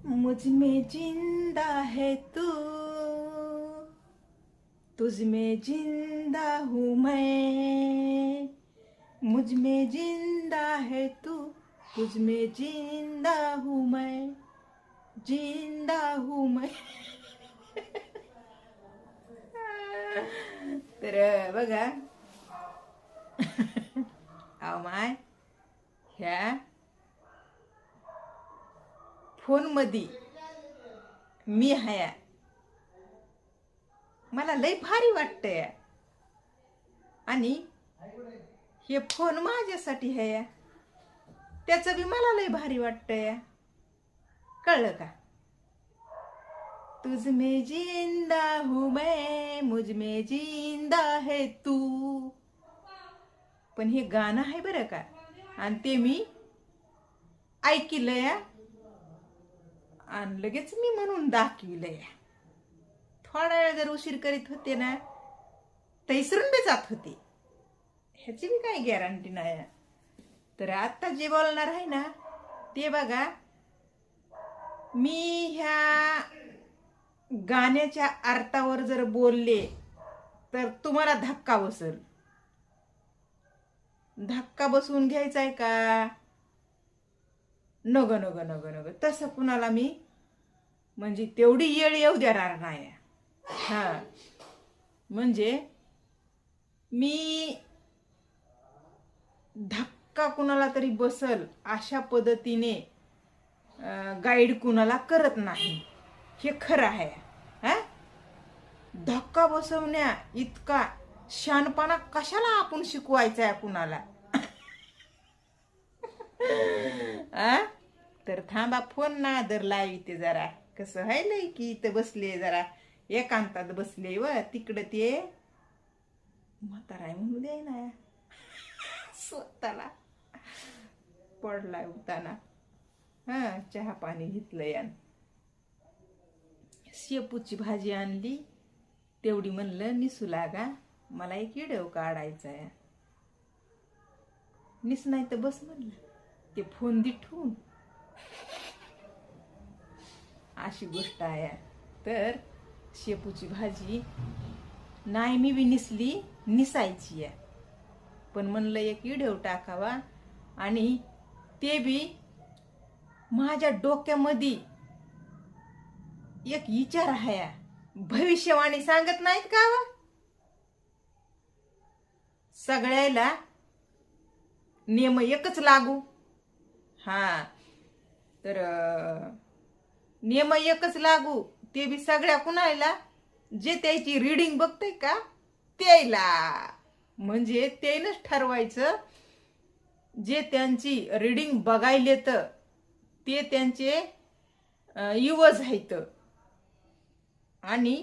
मुझ में जिंदा है तू, तुझ में जिंदा हूँ मैं। मुझ में जिंदा है तू, तुझ में जिंदा हूँ मैं, जिंदा हूँ मैं. तर बघा, अहो माय, ह्या फोन मध्ये मी हाया, मला लय भारी वाटतंय. आणि हे फोन माझ्यासाठी आहे, त्याचं बी मला लय भारी वाटतंय. कळलं का? तुझ में जिंदा हूँ मैं, मुझ में जिंदा है तू. पण हे गाणं आहे बरं का, आणि ते मी ऐकलंय आणि लगेच मी म्हणून दाखविलंय. थोडा वेळ जर उशीर करीत होते ना, तर इसरून बी जात होते. ह्याची बी काही गॅरंटी नाही. तर आता जे बोलणार आहे ना, ते बघा, मी ह्या गाण्याच्या अर्थावर जर बोलले तर तुम्हाला धक्का बसेल. धक्का बसवून घ्यायचाय का? नग नग नग नग तसं कुणाला मी म्हणजे तेवढी येळ येऊ देणार नाही. हा, म्हणजे मी धक्का कुणाला तरी बसल अशा पद्धतीने गाईड कुणाला करत नाही. हे खरं आहे. हा, धक्का बसवण्या इतका शहाणपणा कशाला आपण शिकवायचा आहे कुणाला? तर थांबा, फोन ना दर लाविते जरा. कसं व्हायलंय की इथं बसले, जरा एकांतात बसले व तिकडं ते म्हाताराय म्हणू द्याय ना स्वतःला पडलाय उताना. हा, चहा पाणी घेतलं यान. शेपूची भाजी आणली, तेवढी म्हणलं निसू लागा, मला एक व्हिडिओ काढायचा आहे. निस नाही तर बस म्हणलं, ते फोन दिठून अशी गोष्ट आहे. तर शेपूची भाजी नाही मी बी निसली, निसायची आहे. पण म्हणलं एक व्हिडिओ टाकावा, आणि ते बी माझ्या डोक्यामध्ये एक विचार आहे. भविष्यवाणी सांगत नाहीत का व? सगळ्याला नियम एकच लागू. हा, तर नियम एकच लागू, ते बी सगळ्या कुणाला जे त्याची रीडिंग बघतय का त्याला. म्हणजे त्यानंच ठरवायचं, जे त्यांची रीडिंग बघायले तर ते त्यांचे युवज आहेत. आणि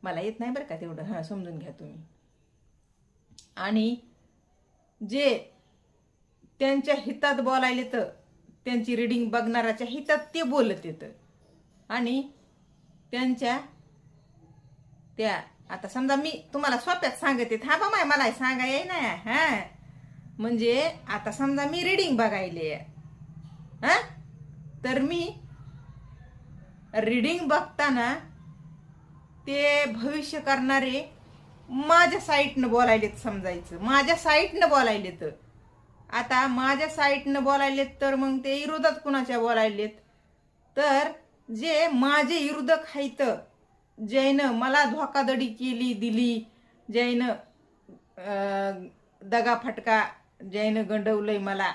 मला येत नाही बरं का तेवढं, हा समजून घ्या तुम्ही. आणि जे त्यांच्या हितात बोलायले तर त्यांची रीडिंग बघणाराच्या हितात ते बोलत येतं. आणि त्यांच्या त्या, आता समजा मी तुम्हाला सोप्यात सांगते, हा बा मला सांगा येई ना. हा, म्हणजे आता समजा मी रीडिंग बघायले, हा, तर मी रीडिंग बघताना ते भविष्य करणारे माझ्या साईटनं बोलायलेत समजायचं. माझ्या साईटनं बोलायलेत. आता माझ्या साईटनं बोलायलेत तर मग ते विरोधात कुणाच्या बोलायलेत? तर जे माझे विरोधक आहेत, ज्यानं मला धोकादडी केली दिली, ज्यानं दगाफटका ज्यानं गंडवलंय मला,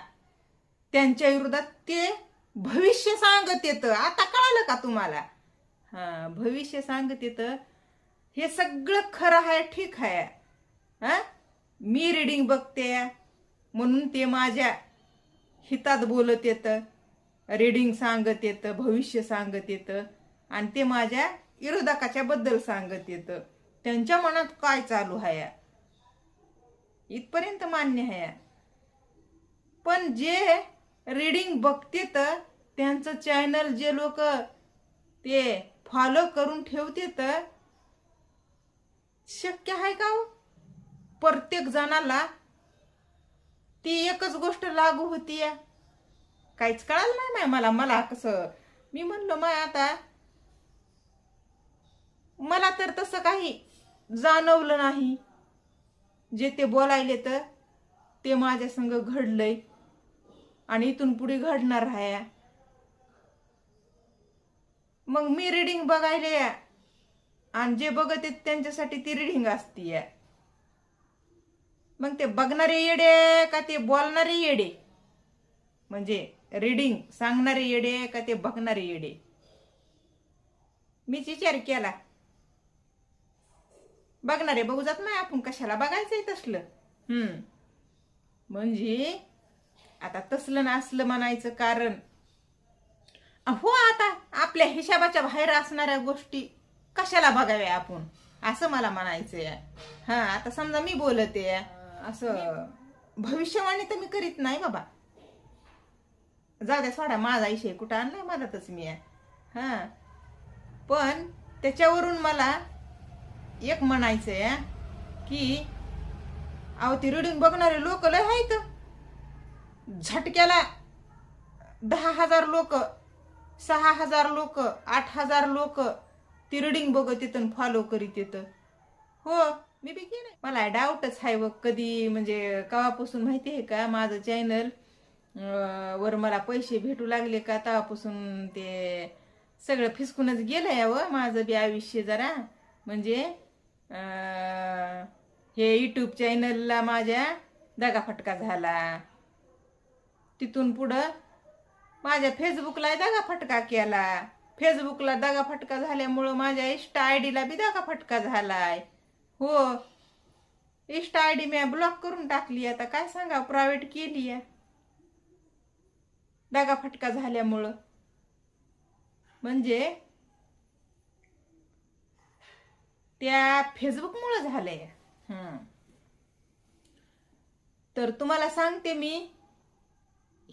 त्यांच्या विरोधात ते भविष्य सांगत येतं. आता कळालं का तुम्हाला? हा, भविष्य सांगत येतं. हे सगळं खरं आहे, ठीक आहे. हा, मी रीडिंग बघते म्हणून ते माझ्या हितात बोलत येतं, रीडिंग सांगत येतं, भविष्य सांगत येतं, आणि ते माझ्या विरोधकाच्या बद्दल सांगत येतं. त्यांच्या मनात काय चालू आहे इथपर्यंत मान्य आहे. पण जे रीडिंग बघते तर त्यांचं चॅनल जे लोक ते फॉलो करून ठेवते, तर शक्य आहे का हो? प्रत्येक जणाला ती एकच गोष्ट लागू होती? काहीच कळालं नाही मला कसं मी म्हणलो माय आता मला तर तसं काही जाणवलं नाही. जे ते बोलायले तर ते माझ्या संग घडलंय आणि इथून पुढे घडणार आहे. मग मी रीडिंग बघायले आणि जे बघत आहेत त्यांच्यासाठी ती रीडिंग असते. मग ते बघणारे येडे का ते बोलणारे येडे, म्हणजे रीडिंग सांगणारे येडे का ते बघणारे येडे? मीच विचार केला. बघणारे बघू जात नाही, आपण कशाला बघायचंय तसलं. म्हणजे आता तसलं ना असलं म्हणायचं कारण हो, आता आपल्या हिशाबाच्या बाहेर असणाऱ्या गोष्टी कशाला बघाव्या आपण, असं मला म्हणायचंय. आता समजा मी बोलते असं भविष्यवाणी तर मी करीत नाही बाबा, जाऊ द्या सोडा, माझा विषय कुठं आणलाय मधातच मी. पण त्याच्यावरून मला एक म्हणायचंय की अहो ती रीडिंग बघणारे लोक लय आहेत. झटक्याला 10,000 लोक, 6,000 लोक, 8,000 लोक ती रीडिंग बघत येत फॉलो करीत येत. हो, मी बी केलं. मला डाऊटच आहे व कधी म्हणजे केव्हापासून माहिती आहे का माझं चॅनल वर मला पैसे भेटू लागले का तेव्हापासून ते सगळं फिसकूनच गेलंय व माझं बी आयुष्य जरा. म्हणजे हे यूट्यूब चॅनलला माझ्या दगाफटका झाला. तिथून पुढं माझ्या फेसबुकला दगाफटका केला. फेसबुकला दगाफटका झाल्यामुळं माझ्या इंस्टा आयडीला बी दगाफटका झालाय. हो, इंस्टा आयडी मी ब्लॉक करून टाकली. आता काय सांगा, प्रायव्हेट केली आहे दगाफटका झाल्यामुळं. म्हणजे त्या फेसबुकमुळं झालंय. तर तुम्हाला सांगते मी,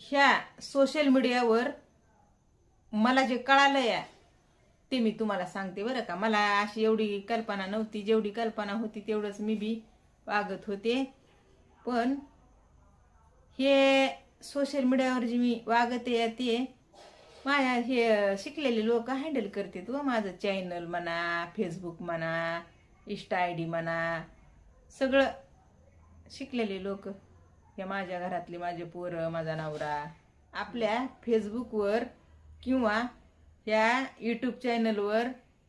ह्या सोशल मीडियावर मला जे कळालंय ते मी तुम्हाला सांगते बरं का. मला अशी एवढी कल्पना नव्हती, जेवढी कल्पना होती तेवढंच मी बी वागत होते. पण हे सोशल मीडियावर जे मी वागते ते माझ्या हे शिकलेले लोक हँडल करतात व माझं चॅनल म्हणा, फेसबुक म्हणा, इंस्टा आयडी म्हणा, सगळं शिकलेले लोक. हे माझ्या घरातले माझे पोरं, माझा नवरा आपल्या फेसबुकवर किंवा ह्या यूट्यूब चॅनलवर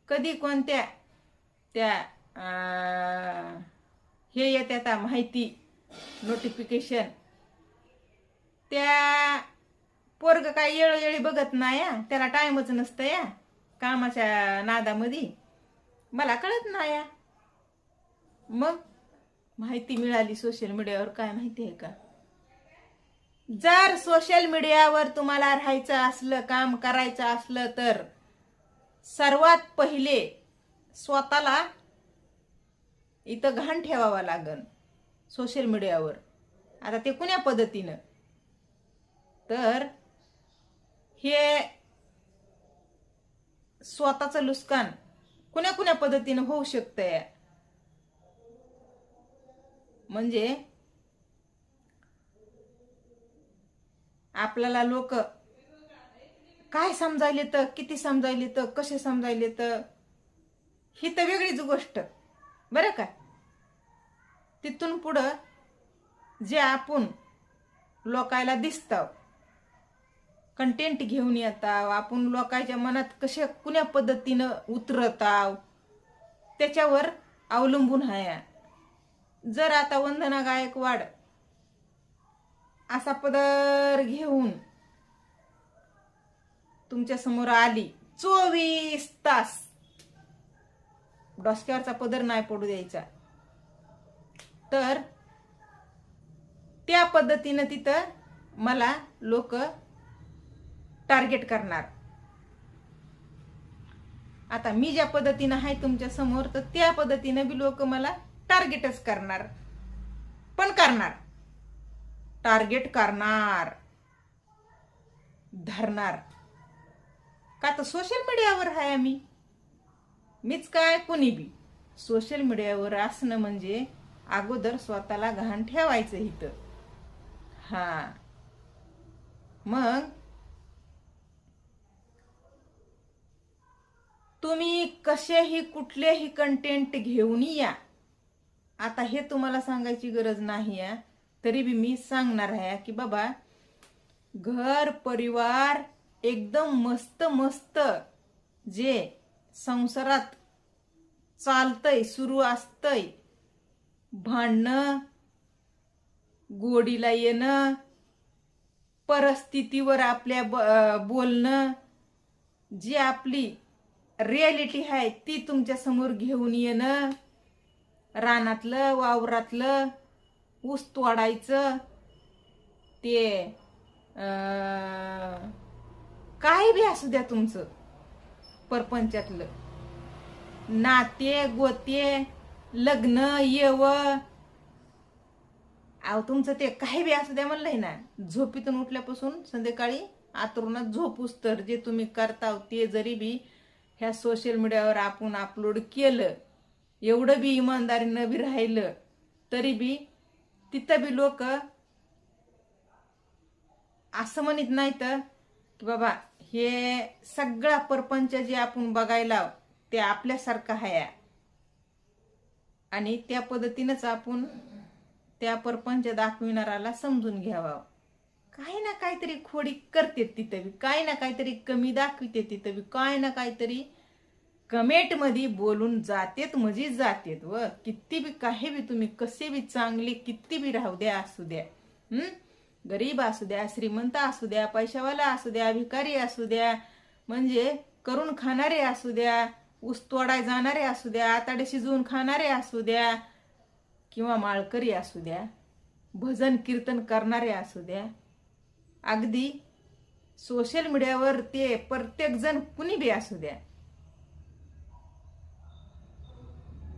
कधी कोणत्या त्या हे येतात माहिती नोटिफिकेशन, त्या पोरग काय येळोवेळी बघत नाही. त्याला टाइमच नसतं या कामाच्या नादामध्ये, मला कळत नाही. मग माहिती मिळाली सोशल मीडियावर. काय माहिती आहे का, जर सोशल मीडियावर तुम्हाला राहायचं असलं, काम करायचं असलं तर सर्वात पहिले स्वतःला इथं घाण ठेवावं लागन सोशल मीडियावर. आता ते कुण्या पद्धतीनं, तर हे स्वतःचं नुकसान कुण्या कुण्या पद्धतीनं होऊ शकतंय. म्हणजे आपल्याला लोक काय समजायले तर, किती समजायले तर, कसे समजायले तर, ही तर वेगळीच गोष्ट बरं का. तिथून पुढं जे आपण लोकायला दिसतं, कंटेंट घेऊन येताव, आपण लोकांच्या मनात कशा कुण्या पद्धतीनं उतरताव त्याच्यावर अवलंबून आहे. जर आता वंदना गायकवाड असा पदर घेऊन तुमच्या समोर आली, 24 तास डोसक्यावरचा पदर नाही पडू द्यायचा, तर त्या पद्धतीनं तिथं मला लोक टार्गेट करणार. आता मी ज्या पद्धतीनं आहे तुमच्या समोर, तर त्या पद्धतीनं बी लोक मला टार्गेटच करणार. पण करणार, टार्गेट करणार, धरणार का, तर सोशल मीडियावर आहे आम्ही. मीच काय कुणी बी सोशल मीडियावर असणं म्हणजे अगोदर स्वतःला घाण ठेवायचं इथं. मग तुम्ही कसेही कुठलेही कंटेंट घेऊन या, आता हे तुम्हाला सांगायची गरज नाही आहे, तरी बी मी सांगणार आहे की बाबा घर परिवार एकदम मस्त मस्त जे संसारात चालतंय सुरू असतंय, भांडणं, गोडीला येणं, परिस्थितीवर आपल्या बोलणं, जी आपली रियालिटी आहे ती तुमच्या समोर घेऊन येणं, रानातलं वावरातलं ऊस तोडायचं, ते काही बी असू द्या तुमचं परपंचातलं, नाते गोते, लग्न येव, अहो तुमचं ते काही बी असू द्या म्हणलंय ना, झोपीतून उठल्यापासून संध्याकाळी आतरुणात झोपूस तर जे तुम्ही करता ते जरी बी ह्या सोशल मीडियावर आपण अपलोड केलं, एवढं बी इमानदारीनं बी राहिलं, तरी बी तिथं बी लोक असं म्हणत नाहीत की बाबा हे सगळा परपंच जे आपण बघायला ते आपल्यासारखं आहे, आणि त्या पद्धतीनंच आपण त्या परपंच दाखविणाराला समजून घ्यावं. काही ना काहीतरी खोडी करते तिथं बी, काही ना काहीतरी कमी दाखविते तिथं बी, काय ना काहीतरी कमेंट मध्ये बोलून जातेत म्हणजे जातेत. व किती बी काही बी तुम्ही कसे बी चांगले किती बी राहू द्या असू द्या, गरीब असू द्या, श्रीमंत असू द्या, पैशावाला असू द्या, भिकारी असू द्या, म्हणजे करून खाणारे असू द्या, ऊस तोडाय जाणारे असू द्या, आताडे शिजवून खाणारे असू द्या, किंवा माळकरी असू द्या, भजन कीर्तन करणारे असू द्या, अगदी सोशल मीडियावर ते प्रत्येक जण कुणी बी असू द्या,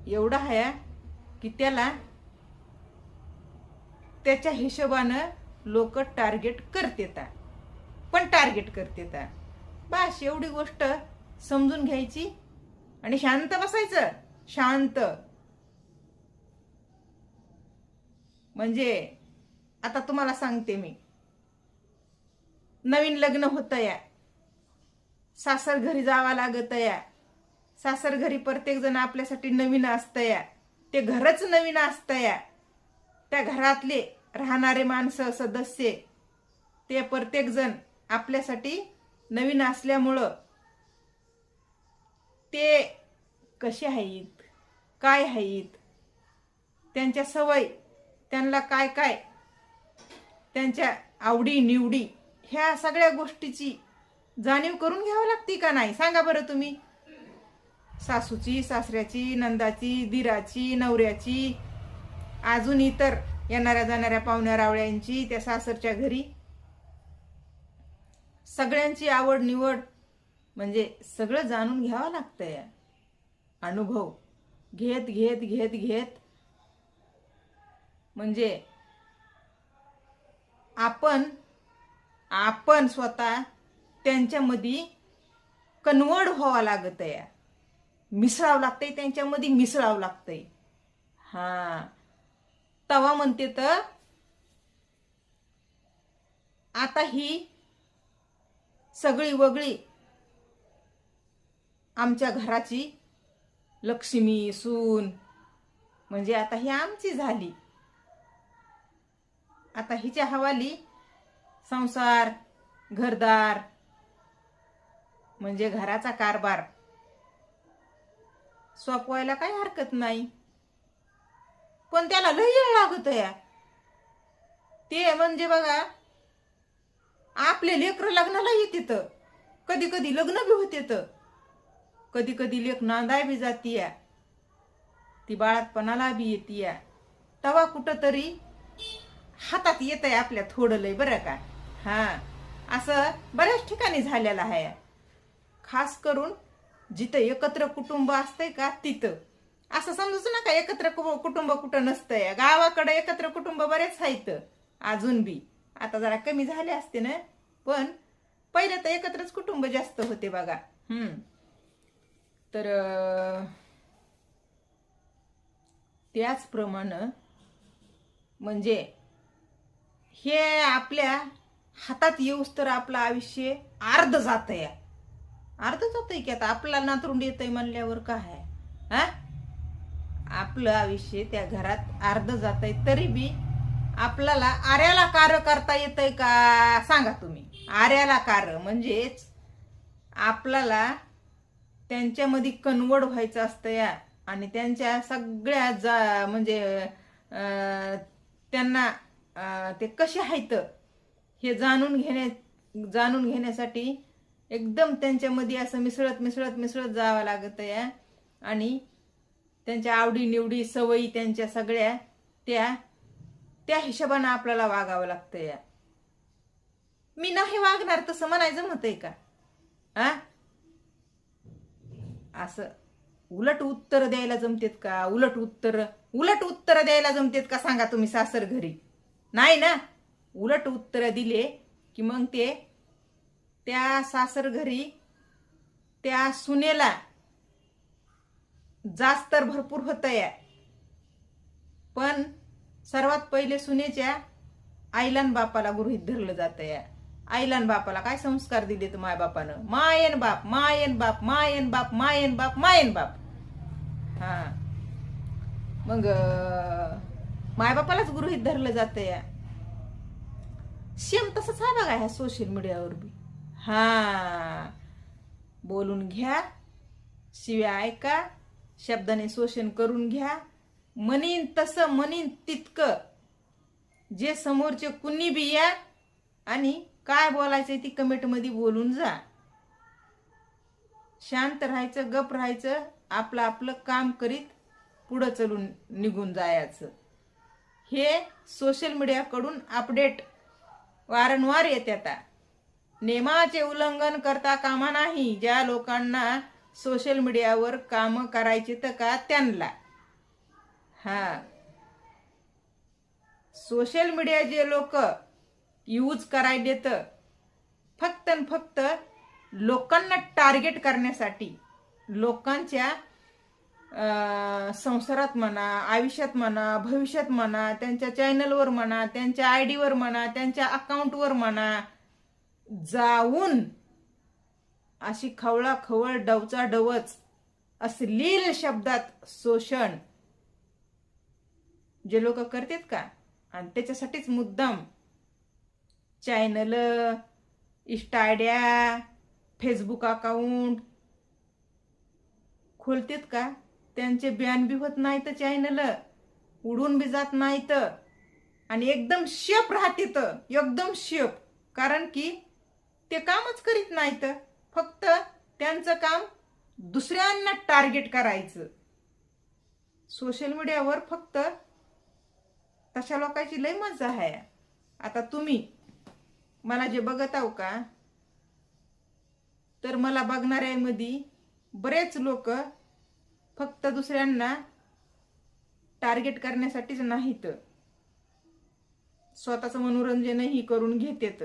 एवढा आहे की त्याला त्याच्या हिशोबानं लोक टार्गेट करतेत, पण टार्गेट करतेत. बस एवढी गोष्ट समजून घ्यायची आणि शांत बसायचं. शांत म्हणजे आता तुम्हाला सांगते मी, नवीन लग्न होतं या, सासर घरी जावा लागत या, सासर घरी प्रत्येक जण आपल्यासाठी नवीन असतं या, ते घरच नवीन असतं या, त्या घरातले राहणारे माणसं सदस्य ते प्रत्येक जण आपल्यासाठी नवीन असल्यामुळं ते कसे आहेत, काय आहेत, त्यांच्या सवय, त्यांना काय काय त्यांच्या आवडी निवडी, ह्या सगळ्या गोष्टीची जाणीव करून घ्यावी लागते का नाही सांगा बरं तुम्ही. सासूची, सासऱ्याची, नंदाची, दिराची, नवऱ्याची, अजून इतर येणाऱ्या जाणाऱ्या पाहुण्या रावळ्यांची, त्या सासरच्या घरी सगळ्यांची आवड निवड, म्हणजे सगळं जाणून घ्यावं लागतंय. अनुभव घेत घेत घेत घेत म्हणजे आपण स्वतः त्यांच्यामध्ये कन्वर्ट व्हावं लागत आहे, मिसळावं लागतंय, त्यांच्यामध्ये मिसळावं लागतंय. हा तवा म्हणते तर आता ही सगळी वगळी आमच्या घराची लक्ष्मी सून, म्हणजे आता ही आमची झाली. आता हिच्या हवाली संसार घरदार म्हणजे घराचा कारभार सोपवायला काही हरकत नाही, पण त्याला लय वेळ लागत आहे. ते म्हणजे बघा आपले लेकर लग्नाला येतेत, कधी कधी लग्न बी होतेत, कधी कधी लेक नांदाय बी जातीया, ती बाळातपणाला बी येतीया, तवा कुठं तरी हातात येत आहे आपल्या थोडं लय बरं का. हा असं बऱ्याच ठिकाणी झालेलं आहे, खास करून जिथं एकत्र कुटुंब असतंय का तिथं. असं समजूच नका एकत्र कुटुंब कुठं नसतंय, गावाकडे एकत्र कुटुंब बरेच आहेत अजून बी, आता जरा कमी झाले असते ना, पण पहिले तर एकत्रच कुटुंब जास्त होते बघा. तर त्याचप्रमाणे म्हणजे हे आपल्या हातात येऊस तर आपलं आयुष्य अर्ध जात आहे, अर्ध जातंय की आता आपल्याला नातरुंड येतंय म्हणल्यावर काय हा, आपलं आयुष्य त्या घरात अर्ध जातंय तरी बी आपल्याला आर्याला कार्य करता येतंय का सांगा तुम्ही. आर्याला कार्य म्हणजेच आपल्याला त्यांच्यामध्ये कन्वर्ट व्हायचं असतं या, आणि त्यांच्या सगळ्या म्हणजे त्यांना ते कसे आहेत हे जाणून घेण्यासाठी एकदम त्यांच्यामध्ये असं मिसळत मिसळत मिसळत जावं लागत या, आणि त्यांच्या आवडी निवडी सवयी त्यांच्या सगळ्या त्या हिशोबानं आपल्याला वागावं लागतं या. मी नाही वागणार तसं म्हणायचं म्हणतंय का हा, असं उलट उत्तर द्यायला जमतेत का, उलट उत्तर द्यायला जमतेत का सांगा तुम्ही सासर घरी. नाही ना, उलट उत्तर दिले की मग ते त्या सासर घरी त्या सुनेला जास्त तर भरपूर होत या, पण सर्वात पहिले सुनेच्या आईला न बापाला गृहीत धरलं जातं या. आईला न बापाला काय संस्कार दिलेत माय बापानं, मायन बाप मायन बाप मायन बाप मायन बाप मायन बाप. हा मग मायबापालाच गृहीत धरलं जातं या. सेम तसंच आहे बघा ह्या सोशल मीडियावर बी. हा बोलून घ्या, शिव्या ऐका, शब्दाने शोषण करून घ्या, म्हणीन तसं म्हणीन तितकं जे समोरचे कुणी बी या, आणि काय बोलायचंय ती कमेंटमध्ये बोलून जा. शांत राहायचं, गप राहायचं, आपलं आपलं काम करीत पुढं चलून निघून जायचं. हे सोशल मीडियाकडून अपडेट वारंवार येतात. नियमाचे उल्लंघन करता कामा नाही. ज्या लोकांना सोशल मीडियावर काम करायचे तर का त्यांना. हा सोशल मीडिया जे लोक यूज करायला देतं फक्त न फक्त लोकांना टार्गेट करण्यासाठी, लोकांच्या संसारात म्हणा, आयुष्यात म्हणा, भविष्यात म्हणा, त्यांच्या चॅनलवर म्हणा, त्यांच्या आयडीवर म्हणा, त्यांच्या अकाउंटवर म्हणा जाऊन अशी खवळाखवळ डवचा डवच अश्लील शब्दात शोषण जे लोक करतात का, आणि त्याच्यासाठीच मुद्दाम चॅनल, इंस्टा आयड्या, फेसबुक अकाउंट खोलतेत का, त्यांचे बॅन बी होत नाहीत, चॅनल उडून बी जात नाहीत, आणि एकदम शेप राहतेत, एकदम शेप. कारण की ते कामच करीत नाहीत, फक्त त्यांचं काम दुसऱ्यांना टार्गेट करायचं. सोशल मीडियावर फक्त तशा लोकांची लय मजा आहे. आता तुम्ही मला जे बघत आहो का, तर मला बघणाऱ्यामध्ये बरेच लोक फक्त दुसऱ्यांना टार्गेट करण्यासाठीच नाहीत, स्वतःचं मनोरंजनही करून घेतेत.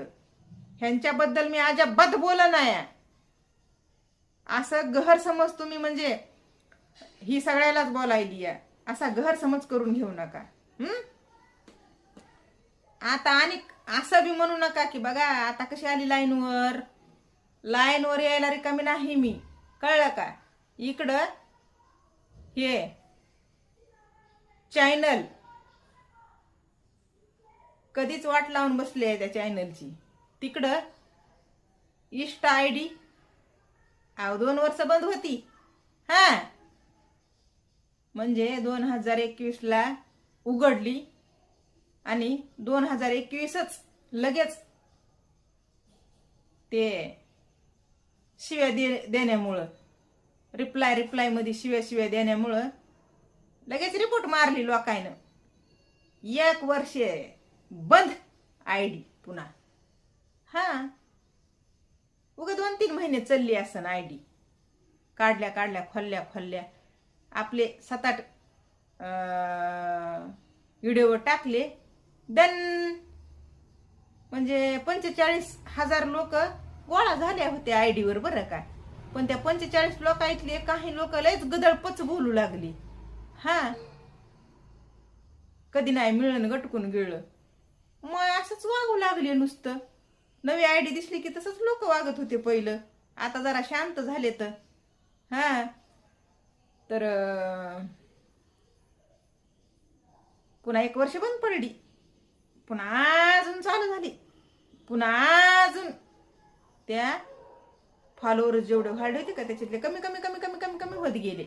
ह्यांच्याबद्दल मी अजिबात बोलत नाही. असं गैरसमज तुम्ही म्हणजे ही सगळ्यालाच बोलायली आहे, असा गैरसमज करून घेऊ नका. आता आणि असं बी म्हणू नका की बघा आता कशी आली लाईनवर यायला रिकामी नाही मी, कळलं का. इकडं हे चॅनल कधीच वाट लावून बसले आहे त्या चॅनलची. तिकडं इंस्टा आयडी 2 वर्ष बंद होती. हा म्हणजे 2021 ला उघडली, आणि 2021च लगेच ते शिव्या देण्यामुळं, रिप्लाय मध्ये शिव्या देण्यामुळं लगेच रिपोर्ट मारली लोकांना. 1 वर्ष बंद आयडी पुन्हा. हा उगा 2-3 महिने चालली असं आयडी, काढल्या खोलल्या आपले 7-8 व्हिडिओ टाकले, दन म्हणजे 45,000 लोक गोळा झाल्या होत्या आयडीवर बरं का. पण त्या 45 लोकांतले काही लोक लयच गदळपच बोलू लागली. हा कधी नाही मिळणं गटकून गिळलं, मग असंच वागू लागले नुसतं. नवी आयडी दिसली की तसंच लोक वागत होते पहिलं. आता जरा शांत झाले तर. हा तर पुन्हा 1 वर्ष बंद पडली, पुन्हा अजून चालू झाली, पुन्हा अजून त्या फॉलोअर जेवढे वाढले होते का त्याच्यातले कमी कमी कमी कमी कमी कमी होत गेले,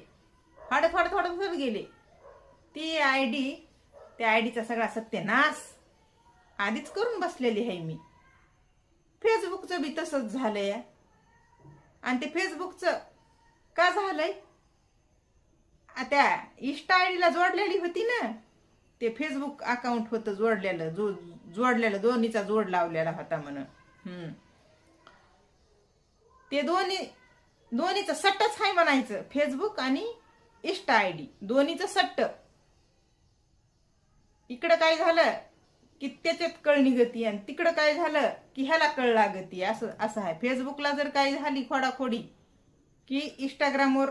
थोडं होत गेले. ती आयडी, त्या आयडीचा सगळा सत्यानाश आधीच करून बसलेली आहे मी. फेसबुकचं बी तसंच झालंय. आणि ते फेसबुकचं का झालंय, त्या इन्स्टा आयडीला जोडलेली होती ना, ते फेसबुक अकाउंट होतं जोडलेलं दोन्हीचा जोड लावलेला होता म्हणून. ते दोन्हीचं सट्टच आहे म्हणायचं, फेसबुक आणि इन्स्टा आयडी दोन्हीचं सट्ट. इकडं काय झालं की त्याच्यात कळ निघती आणि तिकडं काय झालं की ह्याला कळ लागती, असं आहे. फेसबुकला जर काही झाली खोडाखोडी की इंस्टाग्रामवर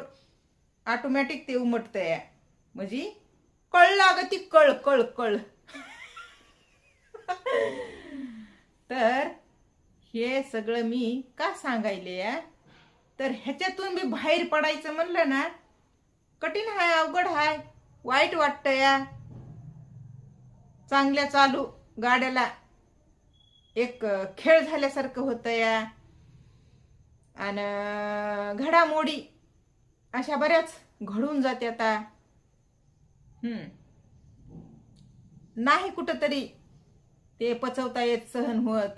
ऑटोमॅटिक ते उमटतंय, म्हणजे कळ लागती, कळ कळ कळ. तर हे सगळं मी का सांगायले, तर ह्याच्यातून मी बाहेर पडायचं म्हणलं ना, कठीण हाय, अवघड हाय, वाईट वाटतं या. चांगल्या चालू गाड्याला एक खेळ झाल्यासारखं होतं या. आणि घडामोडी अशा बऱ्याच घडून जात्यात. नाही कुठंतरी ते पचवता येत, सहन होत.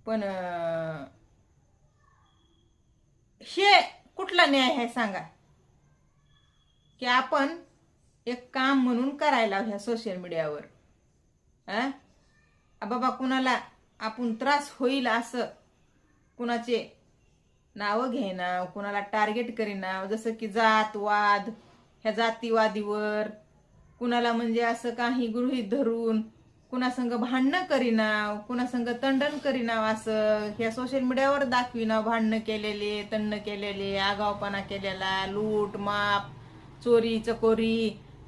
पण हे कुठला न्याय आहे सांगा, की आपण एक काम म्हणून करायला ह्या सोशल मीडियावर. बाबा कुणाला आपण त्रास होईल असं कुणाचे नावं घेणार, कुणाला टार्गेट करीना, जसं की जात वाद, ह्या जातीवादीवर कुणाला म्हणजे असं काही गृहीत धरून कुणासंग भांडणं करीनाव, कुणासंग तंडण करीनाव, असं ह्या सोशल मीडियावर दाखविनाव. भांडणं केलेले, तंडण केलेले, आगावपणा केलेला, लूट माप, चोरी चकोरी,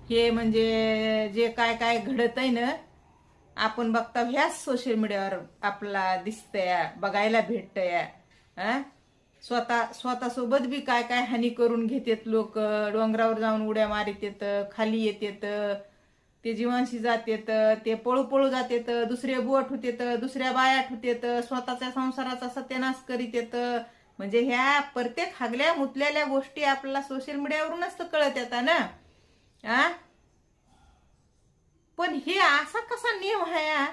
हे म्हणजे जे काय काय घडत आहे ना, आपण बघता ह्याच सोशल मीडियावर आपल्याला दिसतंय, बघायला भेटतंय. स्वतःसोबत बी काय काय हानी करून घेतात लोक. डोंगरावर जाऊन उड्या मारित येत, खाली येतात, ते जीवांशी जातेत, ते पळू पळू जातेत, दुसरे बोट होतेत, दुसऱ्या बायात होतेत, स्वतःच्या संसाराचा सत्यानाश करीत येत. म्हणजे ह्या प्रत्येक हागल्या मुतलेल्या गोष्टी आपल्याला सोशल मीडियावरूनच तर कळत येतात ना. पण हे असा कसा नियम आहे,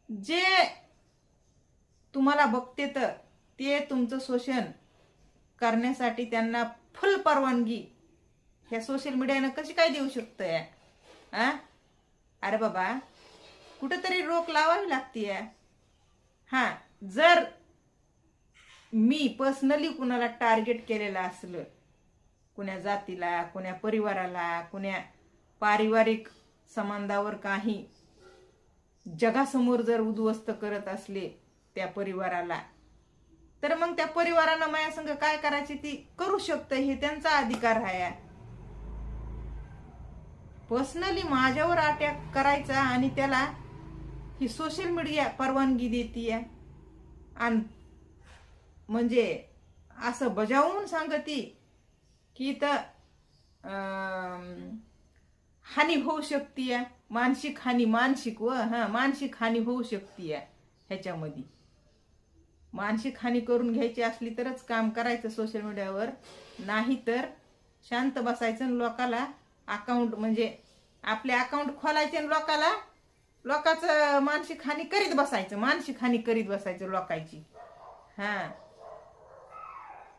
जे तुम्हाला बघते तर ते तुमचं शोषण करण्यासाठी त्यांना फुल परवानगी ह्या सोशल मीडियानं कशी काय देऊ शकतंय. अरे बाबा, कुठेतरी रोक लावावी लागतीय. जर मी पर्सनली कुणाला टार्गेट केलेलं असलं, कुण्या जातीला, कुण्या परिवाराला, कुण्या पारिवारिक संबंधावर काही जगासमोर जर उद्ध्वस्त करत असले त्या परिवाराला, तर मग त्या परिवारानं माझ्या संग काय करायची ती करू शकतं, हे त्यांचा अधिकार आहे. पर्सनली माझ्यावर अटॅक करायचा आणि त्याला ही सोशल मीडिया परवानगी देतीय, आणि म्हणजे असं बजावून सांगती की तर हानी होऊ शकतीय, मानसिक हानी, मानसिक हानी होऊ शकतीय. ह्याच्यामध्ये मानसिक हानी करून घ्यायची असली तरच काम करायचं सोशल मीडियावर, नाही तर शांत बसायचं. लोकाला अकाउंट म्हणजे आपले अकाउंट खोलायचे आणि लोकांचं मानसिक हानी करीत बसायचं, लोकांची.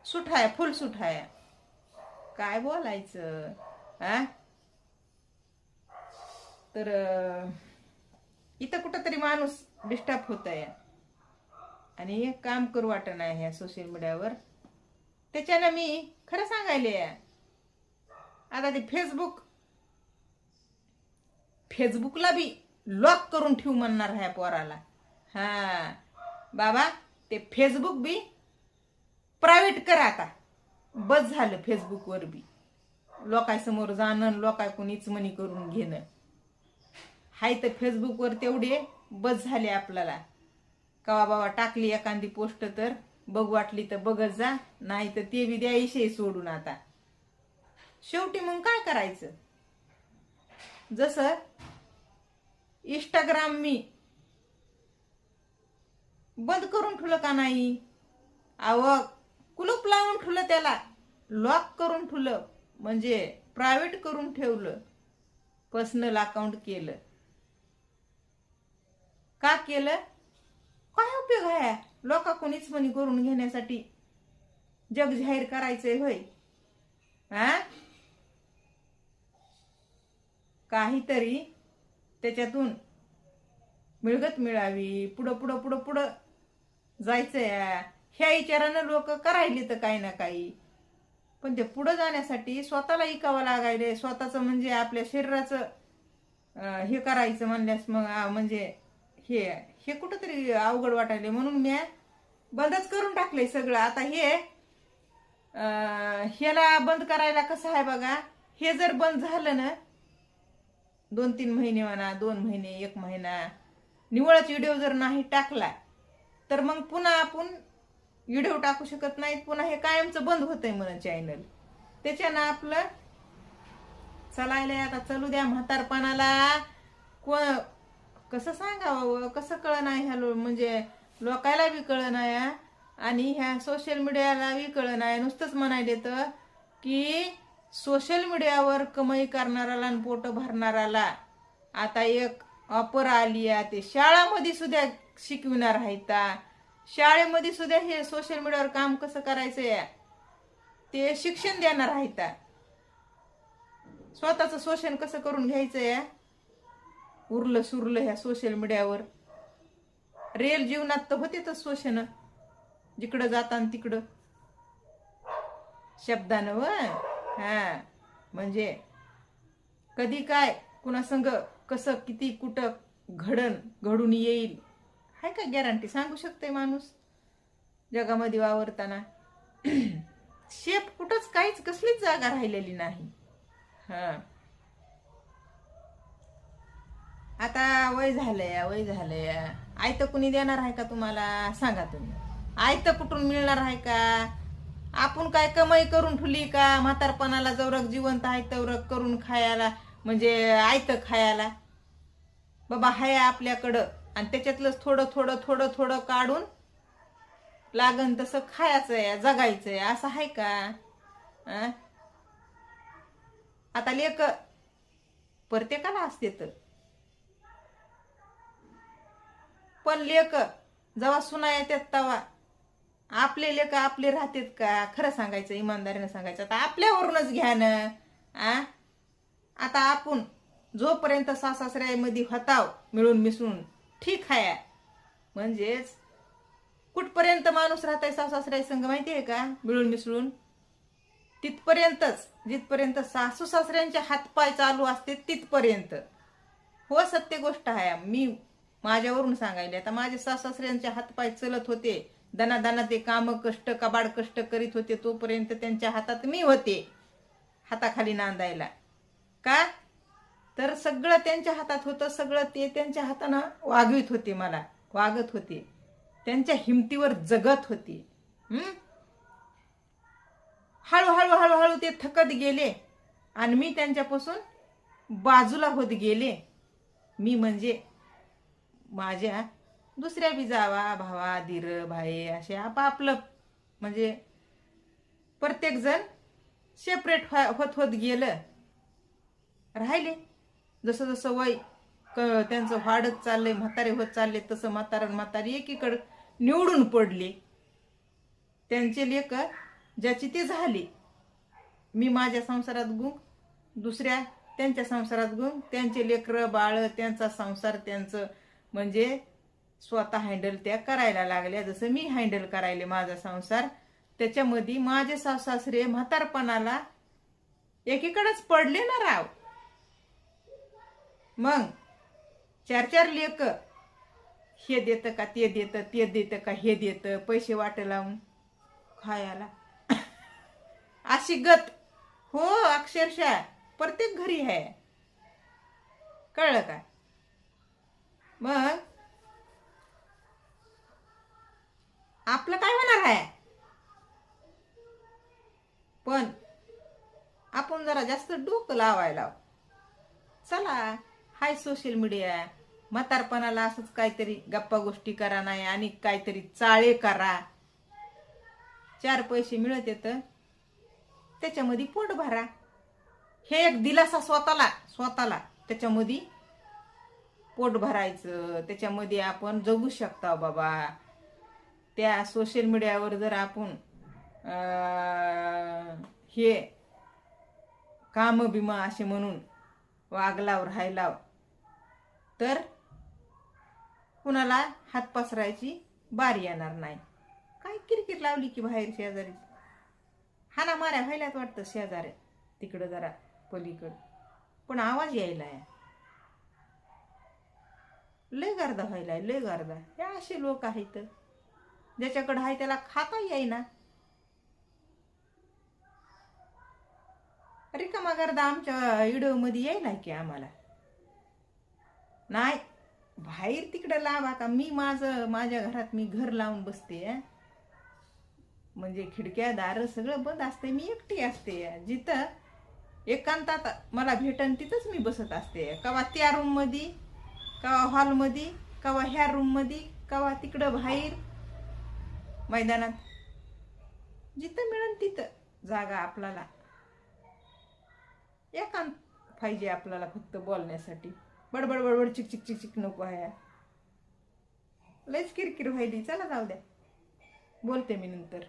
सुठाय, फुल सुठाय, काय बोलायचं. तर इथं कुठंतरी माणूस डिस्टर्ब होतय आणि एक काम करू वाटत नाही ह्या सोशल मीडियावर. त्याच्यानं मी खरं सांगायले, आता ते फेसबुकला बी लॉक करून ठेवू म्हणणार ह्या पोराला. बाबा, ते फेसबुक बी प्रायव्हेट करा आता, बस झालं. फेसबुकवर बी लोकांसमोर जाणं, लोकांकडून इचमणी करून घेणं हाय, तर फेसबुकवर तेवढे बस झाले आपल्याला. कवा बाबा टाकली एखादी पोस्ट तर बघ वाटली तर बघत जा, नाही तर ते बी द्या विषय सोडून. आता शेवटी मग काय करायचं? जसं इंस्टाग्राम मी बंद करून ठेवलं का नाही, अव कुलूप लावून ठेवलं, त्याला लॉक करून ठेवलं, म्हणजे प्रायव्हेट करून ठेवलं, पर्सनल अकाउंट केलं. का केलं? काय उपयोग आहे लोका कोणीच म्हणी करून घेण्यासाठी? जग जाहीर करायचंय होय? हा, काहीतरी त्याच्यातून मिळगत मिळावी, पुढं पुढं पुढं पुढं जायचंय. ह्या विचारानं लोक करायले तर काही ना काही, पण ते पुढं जाण्यासाठी स्वतःला इकावं लागायले. स्वतःचं म्हणजे आपल्या शरीराचं हे करायचं म्हणल्यास मग म्हणजे हे हे कुठंतरी अवघड वाटायले. म्हणून मी बंदच करून टाकलंय सगळं. आता हे ह्याला बंद करायला कसं आहे बघा, हे जर बंद झालं ना, 2-3 महिने म्हणा, 2 महिने, 1 महिना निवळच व्हिडिओ जर नाही टाकला तर मग पुन्हा आपण व्हिडिओ टाकू शकत नाहीत. पुन्हा हे कायमचं बंद होतंय म्हणून चॅनल. त्याच्यानं आपलं चालायला आता चालू द्या. म्हातारपणाला कसं सांगावं, कसं कळ नाही ह्या म्हणजे लोकायला बी कळ नाही आणि ह्या सोशल मीडियाला बी कळ नाही. नुसतंच म्हणायले तर की सोशल मीडियावर कमाई करणाराला आणि पोट भरणाराला आता एक ऑफर आली आहे. ते शाळामध्ये सुद्धा शिकविणार आहेत. शाळेमध्ये सुद्धा हे सोशल मीडियावर काम कसं करायचं ते शिक्षण देणार आहेत. स्वतःचं शोषण कसं करून घ्यायचंय उरलं सुरलं ह्या सोशल मीडियावर. रिअल जीवनात तर होते तर शोषण, जिकडं जाताना तिकडं शब्दानं व हा, म्हणजे कधी काय कुणा संग कसं किती कुठं घडून येईल हाय का गॅरंटी सांगू शकते माणूस जगामध्ये वावरताना? शेप कुठंच काहीच कसलीच जागा राहिलेली नाही. हा, आता वय झालंय. आयतं कुणी देणार आहे का तुम्हाला? सांगा तुम्ही. आयतं कुठून मिळणार आहे का? आपण काय कमाई करून ठेवली का म्हातारपणाला जवरक जिवंत आहे तवरक करून खायला, म्हणजे आयतं खायला? बाबा हाय आपल्याकडं आणि त्याच्यातलंच थोडं थोडं थोडं थोडं काढून लागन तसं खायचंय, जगायचंय, असं आहे का? आता लेक प्रत्येकाला असते तर, पण लेक जेव्हा सुना येतात तेव्हा आपले लेक आपले राहतात का? खरं सांगायचं, इमानदारीनं सांगायचं. आता आपल्यावरूनच घ्या ना. आता आपण जोपर्यंत सासऱ्यामध्ये होताव मिळून मिसळून ठीक आहे, म्हणजेच कुठपर्यंत माणूस राहताय सासऱ्या संग माहितीये का? मिळून मिसळून तिथपर्यंतच, जिथपर्यंत सासू सासऱ्यांचे हातपाय चालू असते तिथपर्यंत. हो, सत्य गोष्ट आहे. मी माझ्यावरून सांगायले. आता माझे सासऱ्यांचे हातपाय चलत होते, दना ते काम कष्ट कबाड कष्ट करीत होते, तोपर्यंत त्यांच्या हातात मी होते, हाताखाली नांदायला. का तर सगळं त्यांच्या हातात होतं, सगळं ते त्यांच्या हातानं वागवित होते, मला वागत होते, त्यांच्या हिमतीवर जगत होते. हळूहळू हळूहळू ते थकत गेले आणि मी त्यांच्यापासून बाजूला होत गेले. मी म्हणजे माझ्या दुसऱ्या बी जावा भावा धीर भाई असे आपापलं म्हणजे प्रत्येक जण सेपरेट होत होत गेलं, राहिले. जसं जसं वय त्यांचं वाढत चाललंय, म्हातारे होत चालले, तसं म्हातारी एकीकडे निवडून पडले. त्यांचे लेक ज्याची ते झाले. मी माझ्या संसारात गुंग, दुसऱ्या त्यांच्या संसारात गुंग, त्यांचे लेकरं बाळ, त्यांचा संसार, त्यांचं म्हणजे स्वतः हँडल त्या करायला लागल्या, जसं मी हँडल करायले माझा संसार. त्याच्यामध्ये माझे सासरे म्हातारपणाला एकीकडेच पडले ना राव. मग 4-4 लेक, हे देतं का ते देतं, ते देतं का हे देतं, पैसे वाट लावून खायला अशी गत. हो, अक्षरशः प्रत्येक घरी आहे. कळलं का? मग आपलं काय होणार आहे? पण आपण जरा जास्त डोकं लावायला. चला, हाय सोशल मीडिया, म्हातारपणाला असंच काहीतरी गप्पा गोष्टी करा नाही आणि काहीतरी चाळे करा. 4 पैसे मिळत येत, त्याच्यामध्ये पोट भरा. हे एक दिलासा स्वतःला स्वतःला. त्याच्यामध्ये पोट भरायचं, त्याच्यामध्ये आपण जगू शकता बाबा. त्या सोशल मीडियावर जर आपण हे काम बिमा असे म्हणून वागलाव राहिलाव तर कुणाला हात पसरायची बारी येणार नाही. काय किरकिर लावली की बाहेर शेजारी हाना माऱ्या व्हायलाच वाटतं शेजाऱ्या तिकडं जरा पलीकडं, पण आवाज यायलाय. लय गर्दा व्हायलाय, लय गर्दा. हे असे लोक आहेत ज्याच्याकडे आहे त्याला खाता येईना. रिकामा गर्दा आमच्या व्हिडिओ मध्ये यायलाय की आम्हाला नाही. बाहेर तिकडं लावा का, मी माझ्या घरात मी घर लावून बसते. म्हणजे खिडक्या दार सगळं बंद असते, मी एकटी असते. जिथं एकांतात मला भेटन तिथंच मी बसत असते. कवा त्या रूम मध्ये, कवा हॉल मध्ये, कवा ह्या रूम मध्ये, कवा तिकडं बाहेर मैदानात. जिथं मिळेल तिथं जागा आपल्याला. एकांत पाहिजे आपल्याला फक्त बोलण्यासाठी. बडबड बडबड चिक चिक चिक चिक नको आहे. लयच किरकिर व्हायली. चला जाऊ द्या, बोलते मी नंतर.